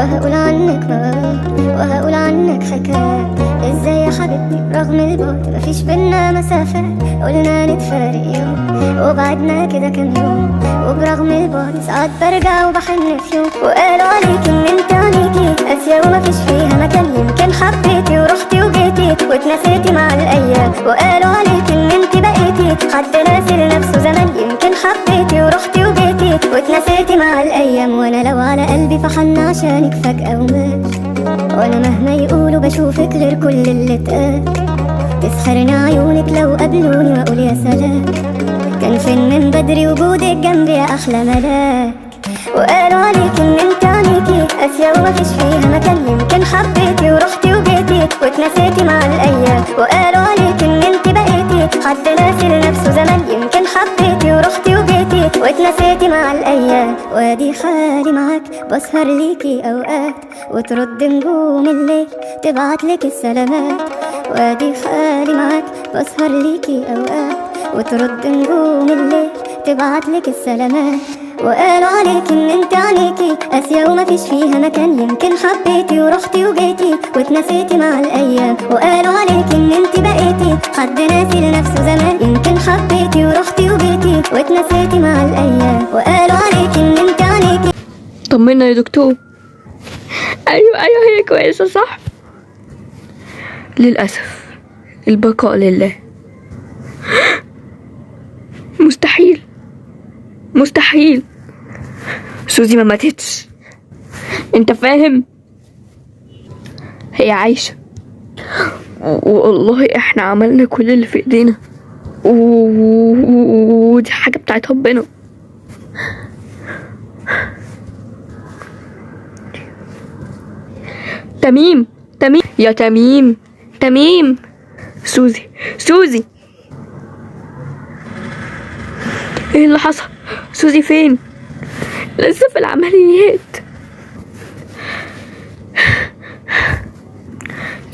وهقول عنك مواويل وهقول عنك حكايات. ازاي يا حبيبتي رغم البعد مفيش بينا مسافات، قلنا نتفارق يوم وبعدنا كده كام يوم، وبرغم البعد ساعات برجع وبحن في يوم. وقالوا عليك ان انت عليكي قاسية ومفيش فيها مكان، يمكن حبيتي ورحتي وجيتي واتنسيتي مع الايام. وقالوا عليك ان انت بقيتي حد ناسي لنفسه زمان، يمكن حبيتي ورحتي وجيتي واتنسيتي مع الايام. وانا لو على قلبي فحن عشانك فجأة ومات، وانا مهما يقولوا بشوفك غير كل اللي اتقال. تسحرني عيونك لو قابلوني واقول يا سلام، كان فين من بدري وجودك جنبي يا احلى ملاك. وقالوا عليك ان انت عليكي قاسية ومفيش فيها مكان، يمكن حبيتي ورحتي وجيتي واتنسيتي مع الايام. وقالوا عليك ان انت بقيتي حد ناسي لنفسه زمان، يمكن حبيتي ورحتي وجيتي واتنسيتي مع الايام. وادي حالي معاك بسهر ليكي اوقات، وترد نجوم الليل تبعتلك السلامات. وادي حالي معاك بسهر ليكي اوقات، وترد نجوم الليل تبعتلك السلامات. وقالوا عليك ان انت عليكي قاسية ومفيش فيها مكان، يمكن حبيتي ورحتي وجيتي واتنسيتي مع الايام. وقالوا عليك ان انت بقيتي حد ناسي لنفسه زمان، يمكن حبيتي ورحتي وجيتي واتنسيتي مع الايام. وقالوا عليك ان انت عليكي. طمنا يا دكتور. ايوه هي كويسة صح. للأسف البقاء لله. مستحيل سوزي ما ماتتش، انت فاهم؟ هي عايشة، والله احنا عملنا كل اللي في ايدينا، ودي حاجة بتاعت ربنا. تميم يا تميم. سوزي ايه اللي حصل؟ سوزي فين؟ لسه في العمليات.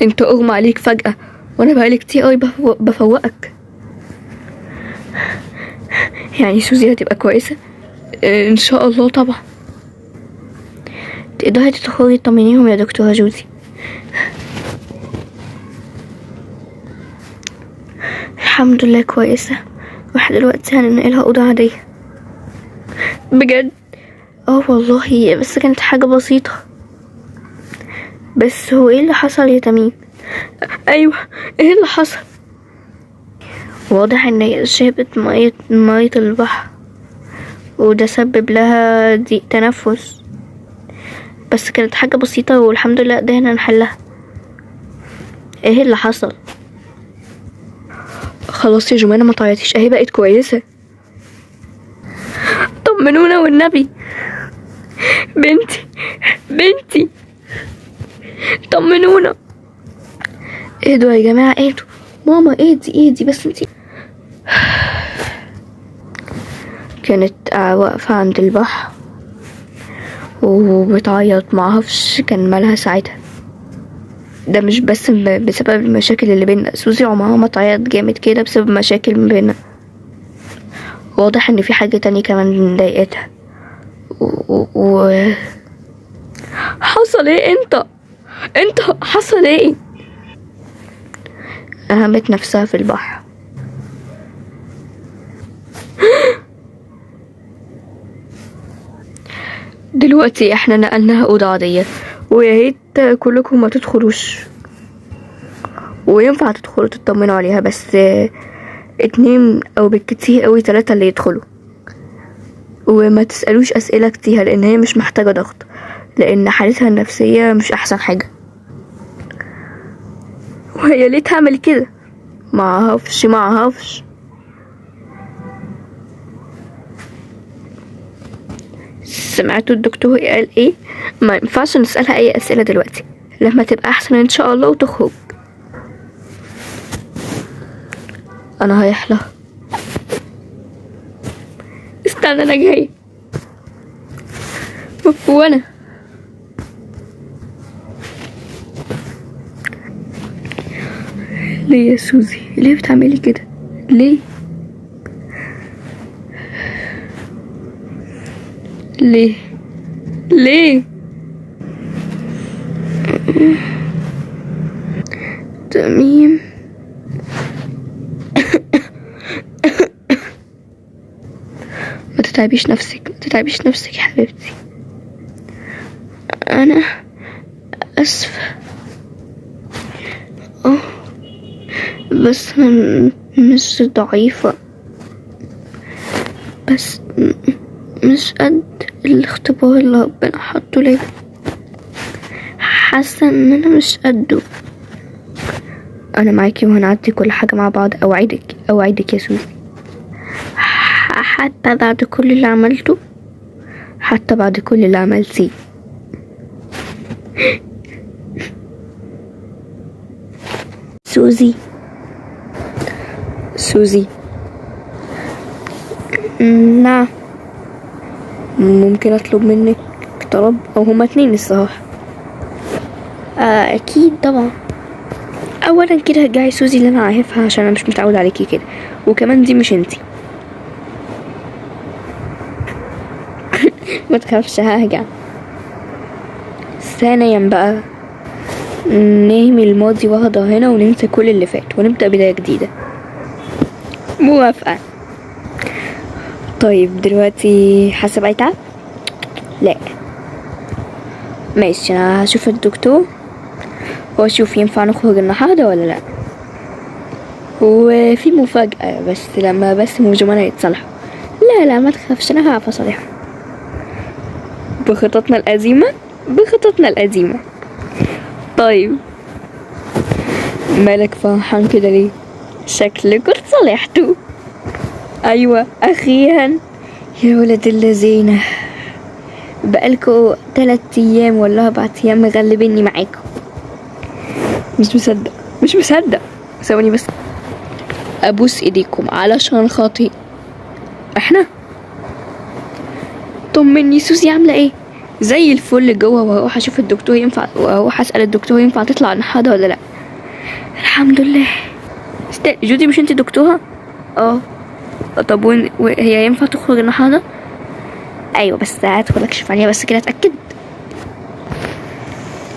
انت اغمى عليك فجأة وانا بقالي كتير قوي بفوقك. يعني سوزي هتبقى كويسة ان شاء الله طبعا. تقدري تدخلي تطمنيهم يا دكتورة جوزي؟ الحمد لله كويسة، واحنا دلوقتي هننقلها أوضة عادية. بجد؟ والله بس كانت حاجة بسيطة. بس هو ايه اللي حصل يا تميم؟ ايوه ايه اللي حصل؟ واضح ان هي شربت مية البحر، وده سبب لها ضيق تنفس، بس كانت حاجة بسيطة والحمد لله قدرنا نحلها. ايه اللي حصل؟ خلاص يا جمانة ما تعيطيش، اهي بقت كويسة. طمنونا والنبي. بنتي طمنونا. اهدوا يا جماعة اهدوا. ماما اهدي بس انتي. كانت واقفة عند البحر وبتعيط، معرفش كان مالها ساعتها. ده مش بس بسبب المشاكل اللي بينا، سوزي عمرها ما تعيط جامد كده بسبب مشاكل بينا. واضح ان في حاجة تانية كمان مضايقتها. حصل ايه؟ انت حصل ايه؟ رمت نفسها في البحر. دلوقتي احنا نقلناها اوضه عاديه، ويا ريت كلكم ما تدخلوش، وينفع تدخلوا تطمنوا عليها بس 2 او بالكتير قوي 3 اللي يدخلوا. وما تسألوش اسئلة كتير لان هي مش محتاجة ضغط، لان حالتها النفسية مش احسن حاجة. وهي ليه تعمل كده؟ معرفش. سمعتوا الدكتور قال ايه؟ ما ينفعش نسألها اي اسئلة دلوقتي، لما تبقى احسن ان شاء الله وتخرج. انا رايح لها. استنى انا جاي. وانا ليه يا سوزي؟ ليه بتعملي كده؟ ليه تميم. ما تتعبيش نفسك يا حبيبتي، انا اسفة. بس انا مش ضعيفة، بس مش قد الاختبار اللي ربنا حطه ليا. حاسة ان انا مش قده. انا معاكي وهنعدي كل حاجة مع بعض، اوعدك يا سوزي. حتى بعد كل اللي عملته، حتى بعد كل اللي عملتيه. سوزي. نعم. ممكن اطلب منك طلب، او هما 2 الصراحة. اكيد طبعا. اولا كده رجعي سوزي اللي انا عارفها، عشان انا مش متعود عليكي كده، وكمان دي مش انتي. ما تخافش، هرجع. ثانيا بقى، نهمي الماضي واخده هنا وننسى كل اللي فات ونبدأ بداية جديدة. موافقة. طيب دلوقتي حاسة بأي تعب؟ لا. ماشي، انا هشوف الدكتور واشوف ينفع نخرج النهارده ولا لا. وفي مفاجأة، بس لما باسم وجمانة يتصالحوا. لا ما تخافش، انا هعرف اصالحهم بخططنا القديمة. طيب مالك فرحان كده ليه؟ شكلكوا اتصالحتوا. ايوه اخيرا يا ولد اللذينة، بقالكوا 3 أيام ولا 4 أيام مغلبيني معاكم. مش مصدق. ثواني بس، ابوس ايديكم علشان خاطري. احنا طمني، سوزي عامله ايه؟ زي الفل جوه، وهروح اشوف الدكتور ينفع، واروح اسال الدكتور ينفع تطلع النهارده ولا لا. الحمد لله. جودي مش انت دكتورة؟ طب هي ينفع تخرج النهارده؟ ايوه، بس هدخل اكشف عليها بس كده اتاكد.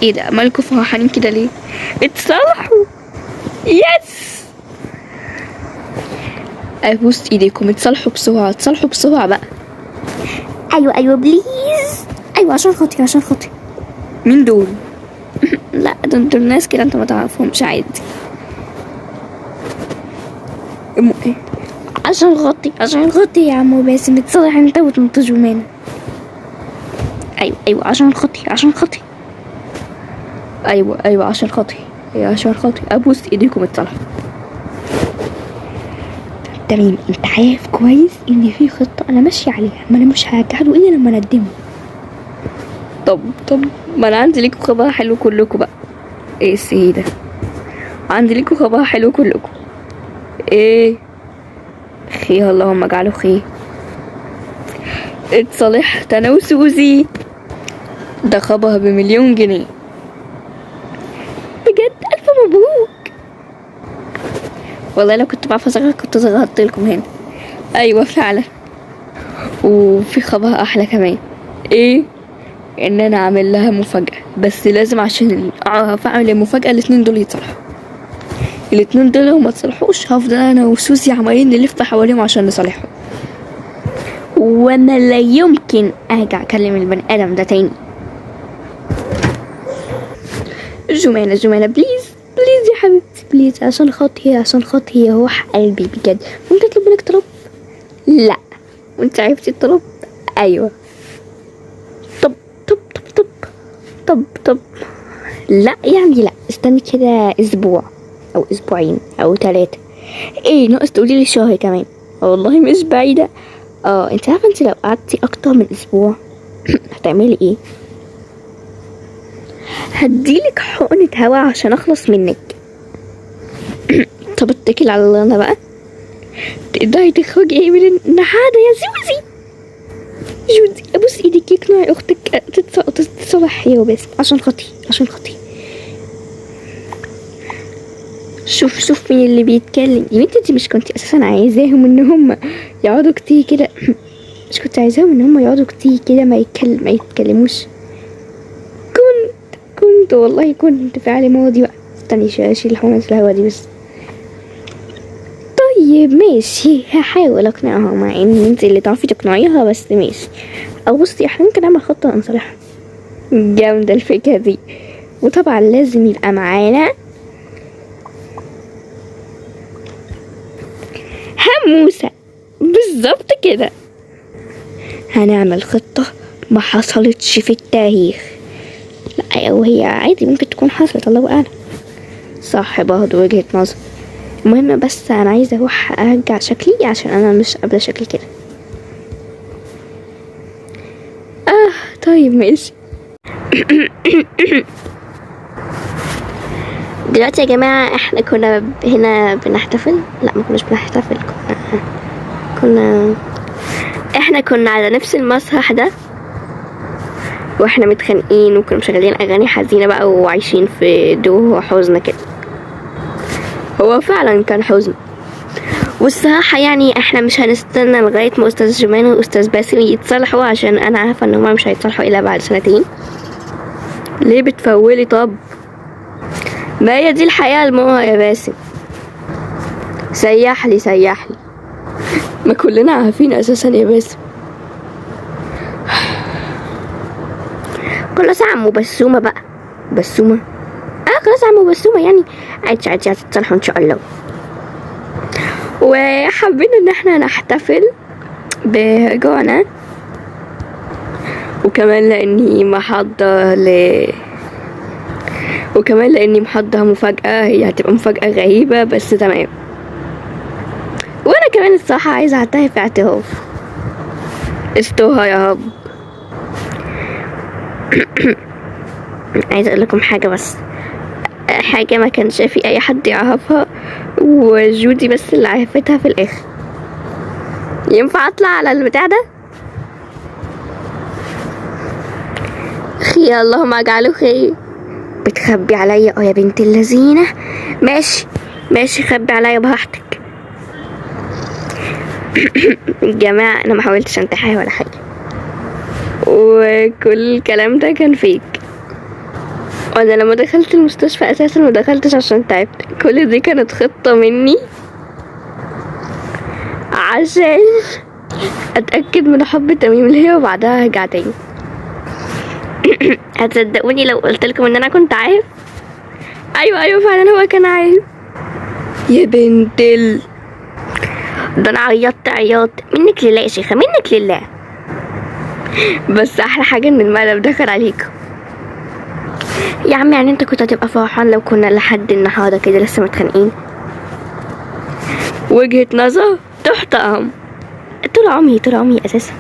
ايه ده، مالكوا فرحانين كده ليه؟ اتصالحوا. يس، ابوس ايديكم، اتصالحوا بسرعه بقى. ايوه بليز. ايوه عشان خاطري. مين دول؟ لا دول ناس كده انت ما تعرفهمش، عادي. ايه؟ عشان خاطري يا عمو باسم، اتصالح انت وتنتجوا منها. ايوه عشان خاطري. ايوه عشان خاطري. ابوس ايديكم، اتصالحوا. تمام، انت عارف كويس ان في خطة انا ماشية عليها، ما انا مش هرجع له الا لما اندمه. طب ما انا عندي ليكوا خبر حلو كلكم بقى. ايه السيدة، عندي ليكوا خبر حلو كلكم. ايه خير، اللهم اجعله خير. اتصالحت انا وسوزي، ده خبر ب1,000,000 جنيه بجد. الف مبروك. والله لو كنت بعرف اصغر كنت صغرت لكم هنا. ايوه فعلا. وفي خبر احلى كمان. ايه؟ ان انا عامل لها مفاجأة، بس لازم عشان اعرف اعمل المفاجأة ال2 دول يتصالحوا. ال2 دول لو ما تصلحوش هفضل انا وسوزي عمالين نلف حواليهم عشان نصالحهم، وانا لا يمكن ارجع اكلم البني ادم ده تاني. جمانة بليز يا حبيبتي، بليز عشان خاطري يا روح قلبي بجد. ممكن اطلب منك طلب؟ لا. وانت عرفتي الطلب؟ ايوه. طب لا يعني لا، استني كده اسبوع او اسبوعين او 3. ايه ناقص تقولي لي شهر كمان؟ والله مش بعيدة. انت عارفة انت لو قعدتي اكتر من اسبوع هتعملي ايه؟ هديلك حقنة هوا عشان اخلص منك. طب اتكل على الله انا بقى. تقدري تخرجي ايه من النهارده يا زوزي؟ جودي ابوس ايدك، اقنعي اختك تتصالح هي وبس عشان خاطري. شوف مين اللي بيتكلم يا بنتي. انت مش كنتي اساسا عايزاهم ان هم يقعدوا كتير كده؟ مش كنت عايزاهم ان هم يقعدوا كتير كده ما يتكلموش؟ كنت كنت والله كنت فعل ماضي بقى. استني اشيل حمامة الهوا دي بس. طيب ماشي، هحاول اقنعها مع ان انت اللي تعرفي تقنعيها، بس ماشي. او بصي احنا ممكن نعمل خطة نصلحها. جامدة الفكرة دي. وطبعا لازم يبقى معانا حموسة. بالظبط كده. هنعمل خطة ما حصلتش في التاريخ. لا او هي عادي ممكن تكون حصلت، الله اعلم. صح برضه، وجهة نظر. المهم بس انا عايزة اروح ارجع شكلي عشان انا مش قابلة شكلي كده. طيب ماشي. دلوقتي يا جماعة احنا كنا هنا بنحتفل. لا ما كناش بنحتفل، احنا كنا على نفس المسرح ده واحنا متخانقين، وكنا مشغلين اغاني حزينة بقى وعايشين في دور حزن كده. هو فعلا كان حزن. والصراحة يعني احنا مش هنستنى لغاية ما استاذ جمان واستاذ باسم يتصالحوا، عشان انا عارفة ان هما مش هيتصالحوا الا بعد 2 سنين. ليه بتفولي؟ طب ما هي دي الحياة المرة يا باسم. سيحلي ما كلنا عارفين اساسا يا باسم. خلاص عمو بسومة بقى. بسومة؟ خلاص عمو بسومة، يعني عادي هتتصالحوا ان شاء الله. وحابين ان احنا نحتفل برجوعنا، وكمان لاني محضر مفاجأة. هي هتبقى مفاجأة غريبة بس تمام. وانا كمان الصراحة عايزة اعترف اعتراف. استوها يا رب. عايزة اقول لكم حاجة، بس حاجة ما كانش في اي حد يعرفها، وجودي بس اللي عرفتها في الاخر. ينفع اطلع على البتاع ده؟ خير، اللهم اجعله خير. بتخبي عليا يا بنت اللذينة. ماشي خبي عليا براحتك. جماعة انا ما حاولتش انتحر ولا حاجة، وكل الكلام ده كان فيك. وانا لما دخلت المستشفى اساسا ما دخلتش عشان تعبت. كل دي كانت خطة مني عشان اتأكد من حب تميم ليا، وبعدها ارجع تاني. هتصدقوني لو قلت لكم ان انا كنت عارف؟ ايوه فعلا هو كان عارف. يا بنت ده انا عيطت منك لله يا شيخة، منك لله. بس احلى حاجة ان المقلب دخل عليكم يا عم. يعني انت كنت هتبقى فرحان لو كنا لحد النهارده كده لسه متخانقين؟ وجهة نظر تحترم. طول عمري اساسا.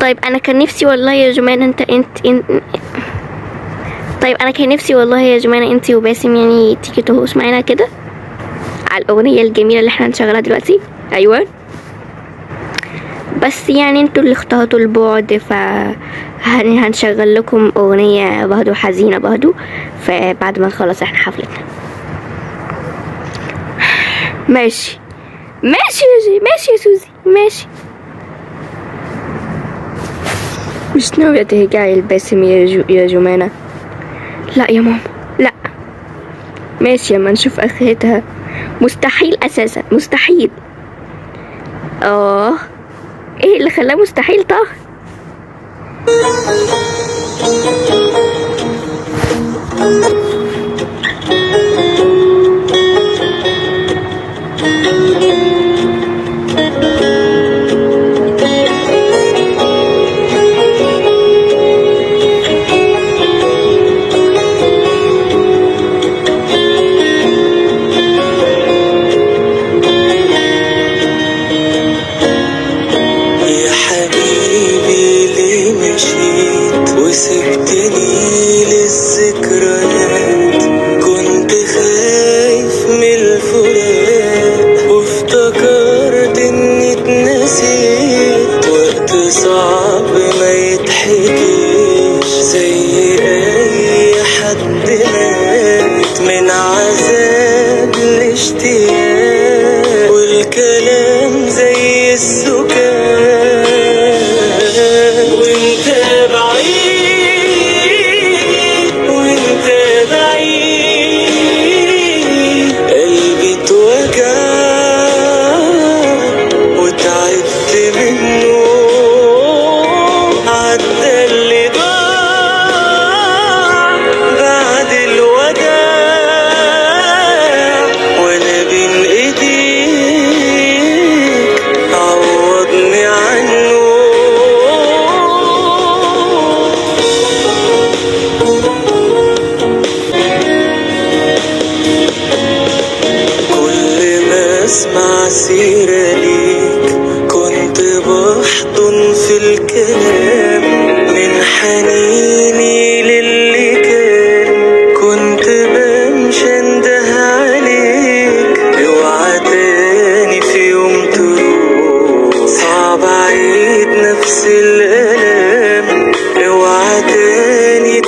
طيب انا كان نفسي والله يا جمانة طيب انا كان نفسي والله يا جمانة انت وباسم يعني تيجي ترقص معانا كده على الاغنية الجميلة اللي احنا هنشغلها دلوقتي. ايوه بس يعني انتوا اللي اخترتوا البعد، هنشغل لكم اغنية برضو حزينة برضو فبعد ما نخلص احنا حفلتنا. ماشي يا سوزي ماشي. مش ناوية ترجعي الباسم يا جمانة؟ لا يا ماما لا. ماشي اما نشوف اخرتها. مستحيل اساسا، مستحيل. ايه اللي خلاه مستحيل؟ طه وانت بعيد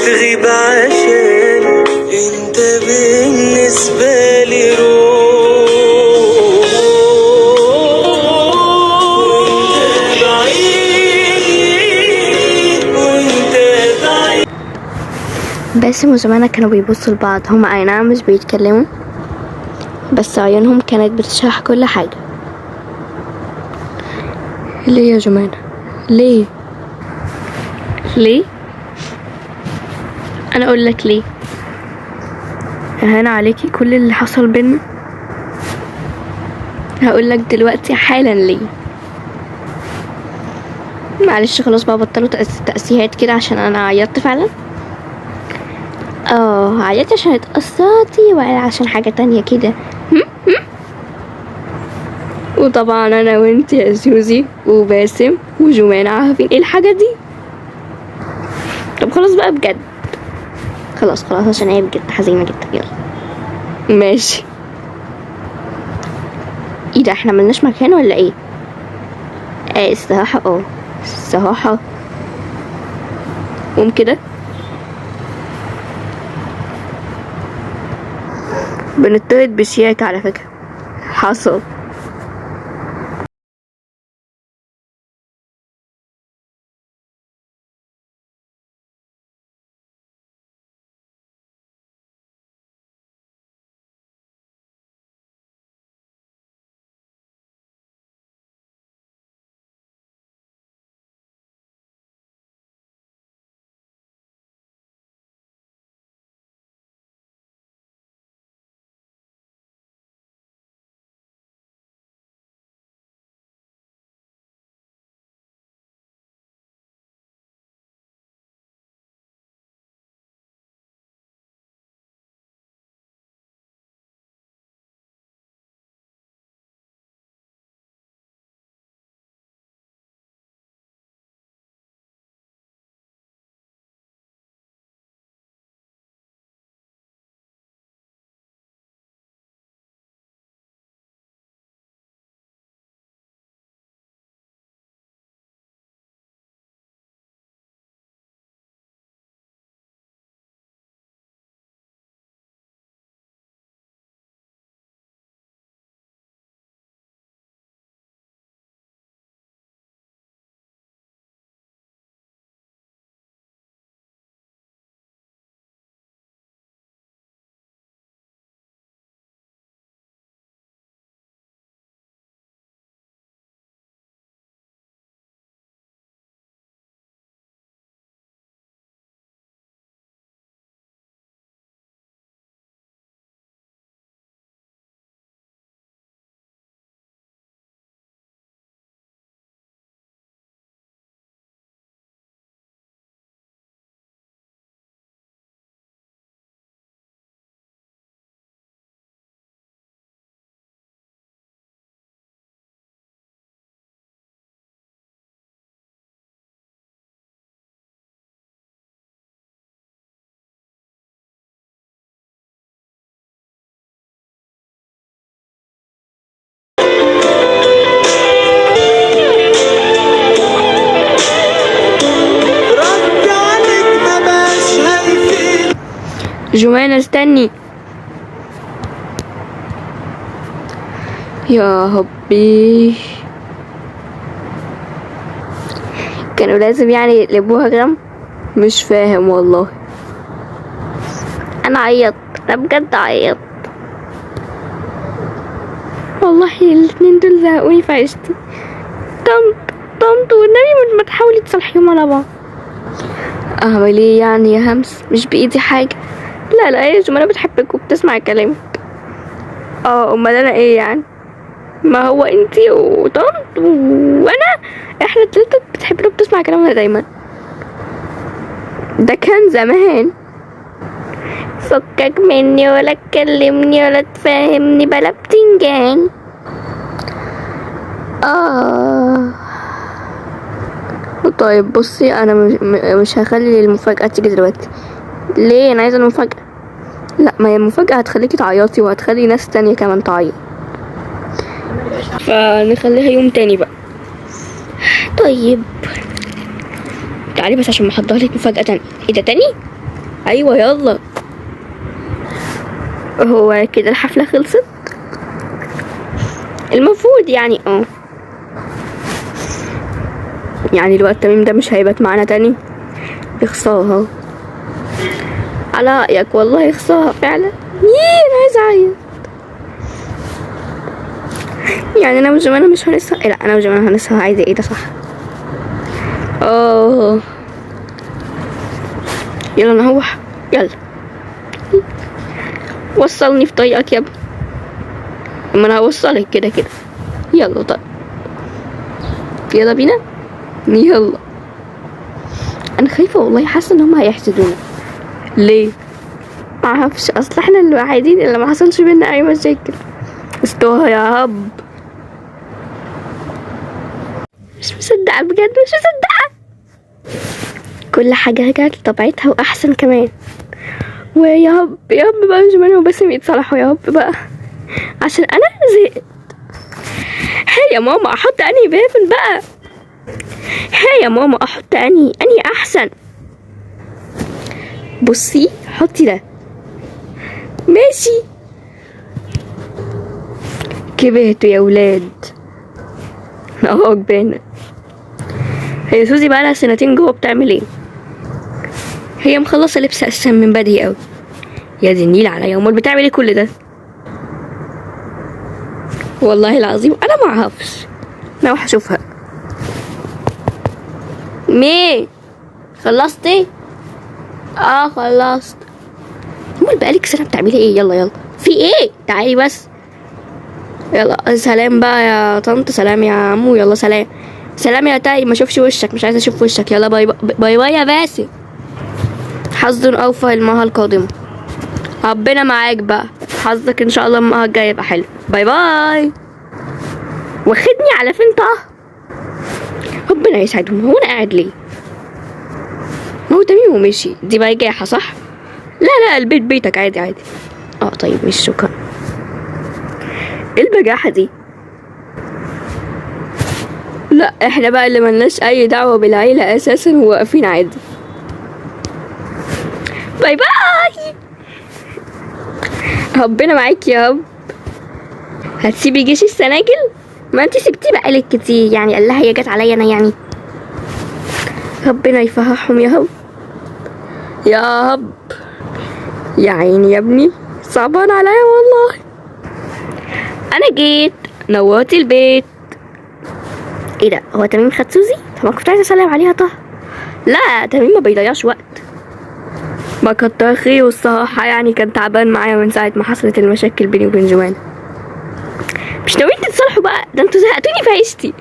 تغيب عشان انت بالنسبة لي روح، وانت بعيد وانت بعيد. باسم وجمانة كانوا بيبصوا لبعض. هما اي نعم مش بيتكلموا، بس عيونهم كانت بتشرح كل حاجة. ليه يا جمانة؟ ليه؟ ليه؟ انا اقول لك ليه. اهان عليكي كل اللي حصل بينا. هقول لك دلوقتي حالا ليه. معلش خلاص بقى، بطلوا تأسيهات كده عشان انا عيطت فعلا. عيطت عشان اتأثرتي ولا عشان حاجة تانية كده؟ وطبعا انا وانت يا سوزي وباسم وجمانة عارفين ايه الحاجة دي. طب خلاص بقى بجد، خلاص عشان هي بجد حزينة جدا. يلا ماشي. ايه ده، احنا ملناش مكان ولا ايه؟ الصراحة قوم كده. بنطرد بشياكة على فكرة. حصل. جمانة استني يا هبي. كانوا لازم يعني يقلبوها غم. مش فاهم والله. انا عيطت، انا بجد عيطت والله. الاتنين دول زهقوني في عيشتي. طنط والنبي ما تحاولي تصلحيهم على بعض. اعمل ايه يعني يا همس؟ مش بايدي حاجه. لا يا جمانة بتحبك وبتسمع كلامك. امال انا ايه يعني؟ ما هو انتي وطنط وانا احنا التلاتة بتحبنا وبتسمع كلامنا دايما. ده كان زمان. فكك مني ولا تكلمني ولا تفهمني بلا بتنجان. طيب بصي، انا مش هخلي المفاجأة تيجي دلوقتي. ليه؟ انا عايزة المفاجأة. لا، ما هي المفاجأة هتخليكي تعيطي وهتخلي ناس تانية كمان تعيط، فنخليها يوم تاني بقى. طيب تعالي بس عشان محضر لك مفاجأة تانية. ايه ده تاني؟ ايوه يلا. هو كده الحفلة خلصت المفروض يعني. يعني الوقت تميم ده مش هيبات معانا تاني. يخصاها على رأيك والله، يخصاها فعلا. انا عايزة اعيط. يعني انا وجمانة مش هنسهر؟ لا انا وجمانة هنسهر عايزة. ايه ده صح. يلا نروح يلا. وصلني في طريقك يا ابني. اما انا هوصلك كده كده. يلا طيب يلا بينا. يلا. انا خايفة والله، حاسة ان هم هيحسدونا. ليه؟ معرفش، اصل احنا الوحيدين اللي ما حصلش بينا اي مشاكل. استوها يا هب. مش مصدقة بجد، مش مصدقة. كل حاجة رجعت لطبيعتها واحسن كمان. ويا هب يا هب بقى جمانة وباسم يتصالحوا يا هب بقى، عشان انا زهقت. هي يا ماما احط انهي بيفن بقى؟ هي يا ماما احط انهي احسن؟ بصي حطي ده. ماشي. كبرتوا يا ولاد. كبرنا. هي سوزي بقى لها سنتين جوه بتعمل ايه؟ هي مخلصه لبس اساسا من بدري قوي. يا دي النيل عليا، امال بتعمل ايه كل ده؟ والله العظيم انا ما اعرفش. انا راح اشوفها. خلصتي؟ خلصت. امال بقالك سنه بتعملي ايه؟ يلا يلا. في ايه؟ تعالي بس. يلا سلام بقى يا طنط. سلام يا عمو. يلا سلام. سلام يا تاي، ما اشوفش وشك، مش عايزه اشوف وشك. يلا باي باي باي يا باسم. حظ اوفى المره القادمه. ربنا معاك بقى. حظك ان شاء الله المره الجايه يبقى حلو. باي باي. واخدني على فين طه؟ ربنا يسعدهم. هو انا قاعد ليه؟ ما هو تميم ومشي. دي بقى جاحة صح؟ لا البيت بيتك عادي عادي. طيب مش شكرا. ايه البجاحة دي؟ لا احنا بقى اللي ملناش اي دعوة بالعيلة اساسا وواقفين عادي. باي باي. ربنا معاك يا رب. هتسيبي جيش السناجل؟ ما انتي سبتيه بقالك كتير يعني. قال لها هي جت عليا انا يعني. ربنا يفرحهم يا رب يا رب. يا عيني يا ابني، صعبان عليا والله. انا جيت نورت البيت. ايه ده؟ هو تميم خد سوزي؟ طب ما كنت عايزه اسلم عليها. طه لا تميم ما بيضيعش وقت. ما كتر خيره الصراحه يعني. كان تعبان معايا من ساعه ما حصلت المشاكل بيني وبين جمانة. مش ناويين تتصالحوا بقى؟ ده انتوا زهقتوني في عيشتي.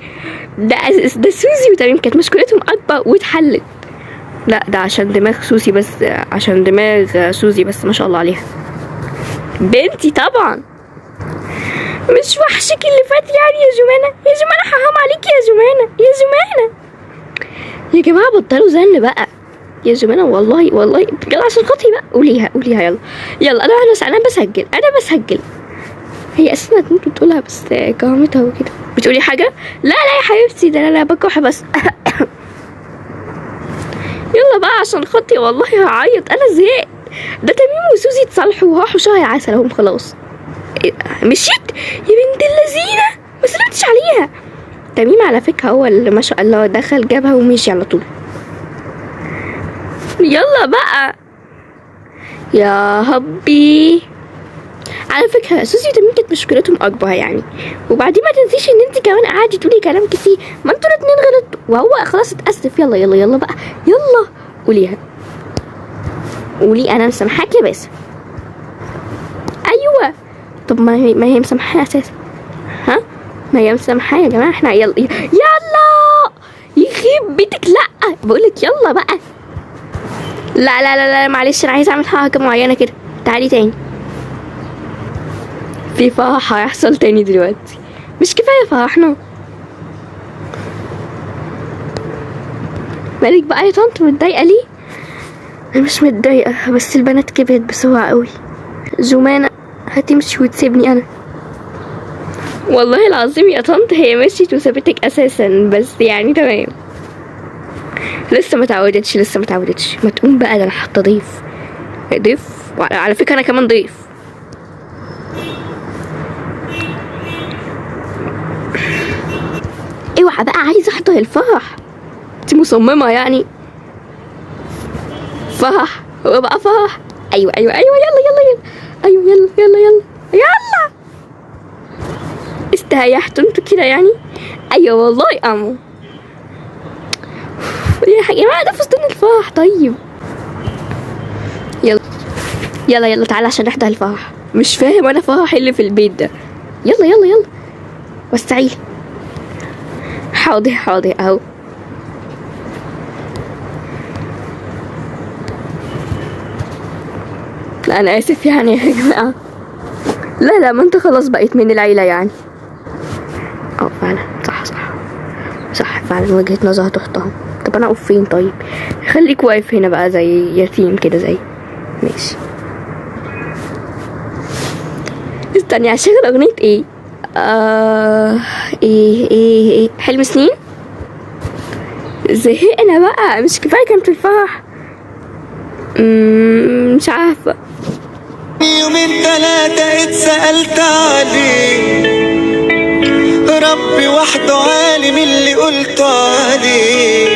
ده سوزي وتميم كانت مشكلتهم اكبر واتحلت. لا ده عشان دماغ سوزي بس. عشان دماغ سوزي بس، ما شاء الله عليها. بنتي طبعا. مش وحشك اللي فات يعني يا جمانة؟ يا جمانة حرام عليكي يا جمانة. يا جمانة يا جماعة بطلوا زن بقى يا جمانة. والله يلا عشان خاطري بقى. قوليها يلا. انا بسجل. هي اساسا كنت بتقولها بس كرامتها وكده. بتقولي حاجة؟ لا يا حبيبتي، ده لا بكح بس. يلا بقى عشان خاطري والله هعيط. انا زهقت. ده تميم وسوزي اتصالحوا وراحوا شهر عسل اهم خلاص. مشيت يا بنت اللذينه، ما سلمتش عليها. تميم على فكره هو اللي ما شاء الله دخل جابها ومشي على طول. يلا بقى يا هبي. على فكره سوزي وتميم كانت مشكلتهم اكبر يعني. وبعدين ما تنسيش ان انت كمان قاعده تقولي كلام كتير. ما انتوا الاتنين غلطتوا وهو خلاص اتاسف. يلا بقى. يلا قوليها. قولي انا مسامحاك يا باسم. ايوه. طب ما هي مسامحاه اساسا. ما هي مسامحاه يا جماعه. احنا يلا يخيب بيتك. لا بقولك يلا بقى. لا معلش انا عايزه اعمل حركه معينه كده. تعالي تاني. في فرح هيحصل تاني دلوقتي. مش كفايه فرحنا؟ مالك بقى يا طنط متضايقه ليه؟ انا مش متضايقه، بس البنات كبرت بسرعه قوي. جمانة هتمشي وتسيبني انا. والله العظيم يا طنط هي مشيت وسابتك اساسا، بس يعني تمام. لسه ما تعودتش. ما تقوم بقى، ده انا حاطه ضيف. ضيف، على فكرة انا كمان ضيف. اوعى بقى، عايزة احضر الفرح. انت مصممة يعني؟ فرح، هو بقى فرح. ايوه يلا يلا يلا. ايوه يلا يلا يلا يلا. استريحتوا انتوا كده يعني؟ ايوه والله امو. يا جماعة ده فستان الفرح. طيب يلا يلا يلا تعالى عشان نحضر الفرح. مش فاهم انا فرح اللي في البيت ده. يلا يلا يلا وسعيه. حاضر حاضر اهو. لا انا اسف يعني يا جماعة. لا ما انت خلاص بقيت من العيلة يعني. فعلا صح فعلا، وجهة نظر تحترم. طب انا اقف فين طيب؟ خليك واقف هنا بقى زي يتيم كده زي. ماشي. استني هشغل اغنية ايه؟ ايه حلم سنين. زهقنا بقى، مش كفاية كانت الفرح. مش عارفة. يومين 3 اتسألت عليه، ربي وحده عالم اللي قلت عليه.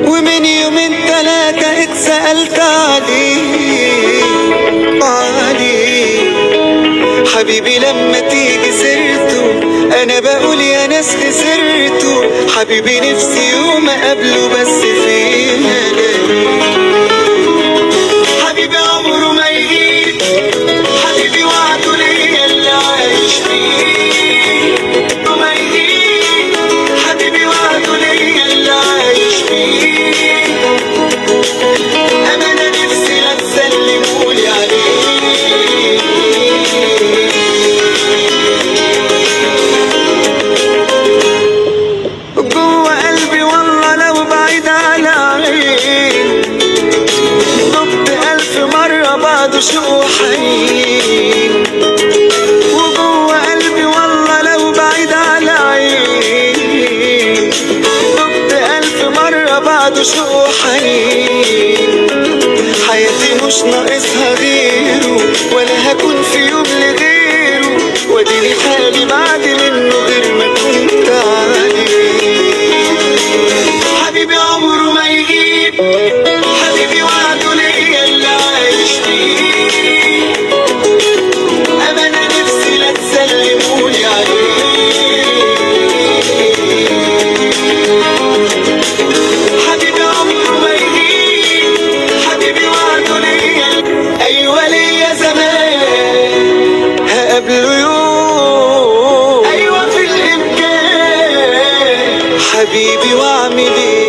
ومن يومين 3 اتسألت عليه حبيبي لما تيجي سيرته انا بقول يا ناس خسرته. حبيبي نفسي يوم اقابله بس فين الاقيه. حبيبي عمره ما يجيب، حبيبي وعده ليا اللي عايش فيه. ما يجيب حبيبي وعده ليا اللي عايش فيه. انا نفسي لا تسلمولي عليه. جوه قلبي والله لو بعيد على عين، ضبط 1000 مرة بعده شوق وحنين. وجوه قلبي والله لو بعيد على عين، ضبط 1000 مرة بعده شوق وحنين. حياتي مش ناقصها غيره، ولا هكون في يوم لغيره. واديني حالي بعد منه غير ما كنت عليه. حبيبي عمره ما يجيب، حبيبي وعده ليا اللي عايش فيه. أنا نفسي لا تسلمولي عليه. حبيبي عمره ما يجيب، حبيبي وعده ليا. أيوة ليا زمان هقابله يوم، أيوة في الإمكان حبيبي واعمل ايه.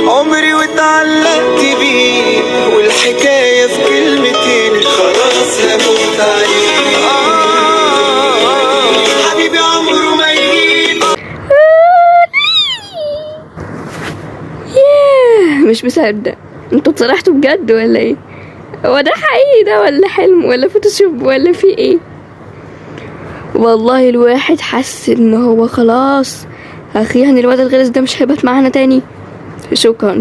عمري واتعلقت بيه، والحكاية في كلمتين خلاص هموت عليه. حبيبي عمره ما يجيب. مش مصدق، انتوا اتصرحتوا بجد ولا ايه؟ هو ده حقيقي ده ولا حلم ولا فوتوشوب ولا في ايه؟ والله الواحد حس ان هو خلاص اخيرا الواد الغلس ده مش هيبات معانا تاني. شكرا.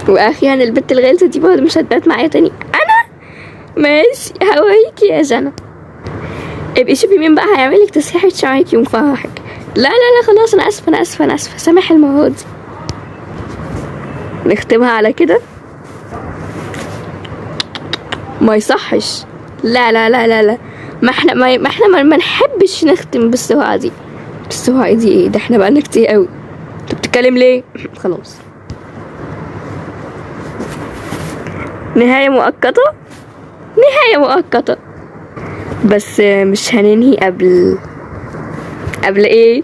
واخيرا البت الغلسة دي برضه مش هتبات معايا تاني. انا ماشي هوريكي يا جنى. ابقي شوفي مين بقى هيعملك تسريحة شعرك يوم فرحك. لا خلاص انا اسفة سامح المرة دي. نختمها على كده. ما يصحش. لا ما احنا ما نحبش نختم بالسرعة دي. بالسرعة دي ايه ده؟ احنا بقالنا كتير قوي. انت بتتكلم ليه؟ خلاص نهاية مؤقتة بس مش هننهي قبل ايه.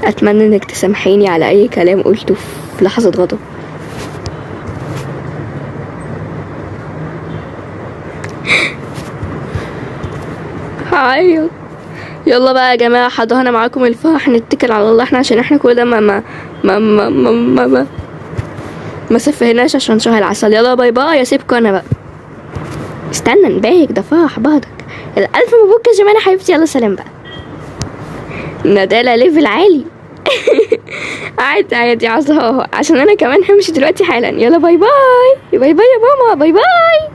اتمنى انك تسامحيني على اي كلام قلته في لحظة غضب. هعيط. يلا بقى يا جماعة حضرنا معاكم الفرح، نتكل على الله احنا عشان احنا كل ده ما سفهناش عشان شهر العسل. يلا باي باي، اسيبكم انا بقى. استنى نبارك، ده فرح بعضك. الف مبروك يا جماعة حبيبتي. يلا سلام بقى. ندالة ليفل عالي. عادي عادي عصاها، عشان انا كمان همشي دلوقتي حالا. يلا باي باي باي باي يا ماما، باي باي.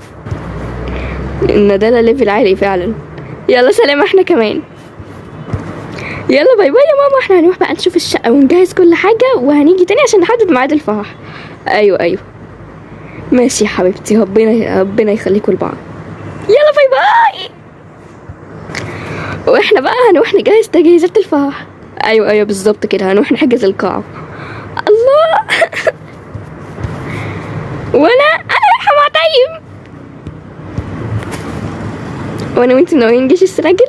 الندالة ليفل عالي فعلا. يلا سلام احنا كمان. يلا باي باي يا ماما، احنا هنروح بقى نشوف الشقة ونجهز كل حاجة وهنيجي تاني عشان نحدد ميعاد الفرح. ايوه ماشي يا حبيبتي، ربنا يخليكوا لبعض. يلا باي باي. واحنا بقى هنروح نجهز تجهيزات الفرح. ايوه بالظبط كده، هنروح نحجز القاعة. الله. وانا رايحة مع طيب. وانا وانت ناويين نجيش السراجل.